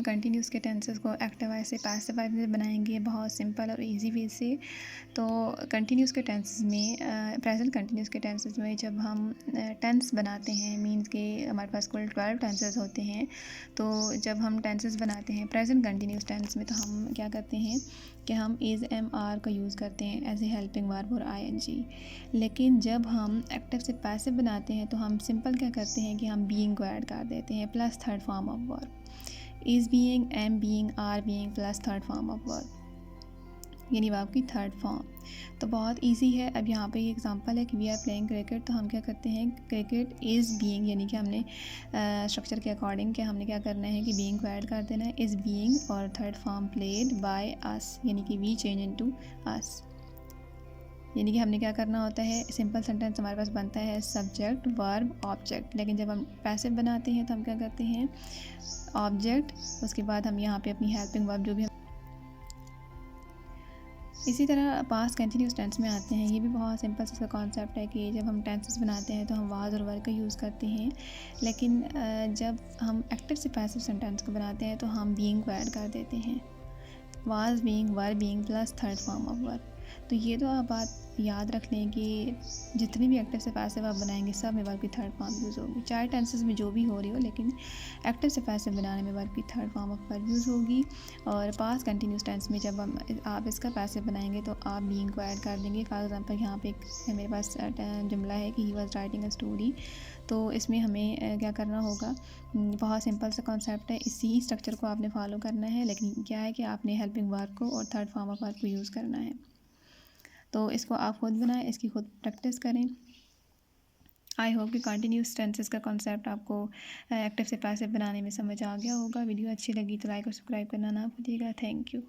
Continuous के tenses को active voice से पैसिव वॉइस में बनाएंगे बहुत सिंपल और इजी वे से। तो कंटिन्यूस के टेंसेस में प्रेजेंट कंटिन्यूस के टेंसेस में जब हम टेंस बनाते हैं, मींस के हमारे पास कुल 12 टेंसेस होते हैं। तो जब हम टेंसेस बनाते हैं प्रेजेंट कंटिन्यूस टेंस में, तो हम क्या करते हैं कि हम इज़ एम आर का यूज़ करते हैं एज ए हेल्पिंग वर्ब और आईएनजी। लेकिन जब हम एक्टिव से पैसिव बनाते हैं तो हम सिंपल क्या करते हैं कि हम बीइंग को ऐड कर देते हैं plus third form of verb. Is being, am being, are being plus third form of verb, यानी वर्ब की थर्ड फॉर्म। तो बहुत इजी है। अब यहाँ पे एग्जांपल है कि वी आर प्लेइंग क्रिकेट, तो हम क्या करते हैं क्रिकेट इज़ बीइंग, यानी कि हमने स्ट्रक्चर के अकॉर्डिंग कि हमने क्या करना है कि बीइंग को ऐड कर देना है, इज़ बीइंग और third form played by us, यानी कि वी चेंज इनटू अस। यानी कि हमने क्या करना होता है, सिंपल सेंटेंस हमारे पास बनता है सब्जेक्ट वर्ब ऑब्जेक्ट, लेकिन जब हम पैसिव बनाते हैं तो हम क्या करते हैं ऑब्जेक्ट, उसके बाद हम यहाँ पे अपनी हेल्पिंग वर्ब जो भी। इसी तरह पास्ट कंटिन्यूस टेंस में आते हैं। ये भी बहुत सिंपल सा कॉन्सेप्ट है कि जब हम टेंसेस बनाते हैं तो हम वाज और वर का यूज़ करते हैं, लेकिन जब हम एक्टिव से पैसिव सेंटेंस को बनाते हैं तो हम बीइंग को ऐड कर देते हैं, was being, were being plus third form of verb. तो ये तो आप बात याद रख लें कि जितनी भी एक्टिव से पैसिव आप बनाएंगे सब में वर्ब की थर्ड फॉर्म यूज़ होगी, चाहे टेंसेस में जो भी हो रही हो, लेकिन एक्टिव से पैसिव बनाने में वर्ब की third form of verb use होगी। और पास्ट कंटिन्यूस टेंस में जब आप इसका पैसिव बनाएंगे तो आप बीइंग को ऐड कर देंगे। फॉर एग्जांपल यहाँ पे मेरे पास जुमला है कि he was writing a story, तो इसमें हमें क्या करना होगा, बहुत सिंपल सा कॉन्सेप्ट है, इसी स्ट्रक्चर को आपने फॉलो करना है, लेकिन क्या है कि आपने हेल्पिंग वर्ब को और थर्ड फॉर्म ऑफ वर्ब को यूज़ करना है। तो इसको आप खुद बनाएं, इसकी खुद प्रैक्टिस करें। आई होप कि कंटिन्यूस टेंसेस का कॉन्सेप्ट आपको एक्टिव से पैसिव बनाने में समझ आ गया होगा। वीडियो अच्छी लगी तो लाइक और सब्सक्राइब करना ना भूलिएगा। Thank you.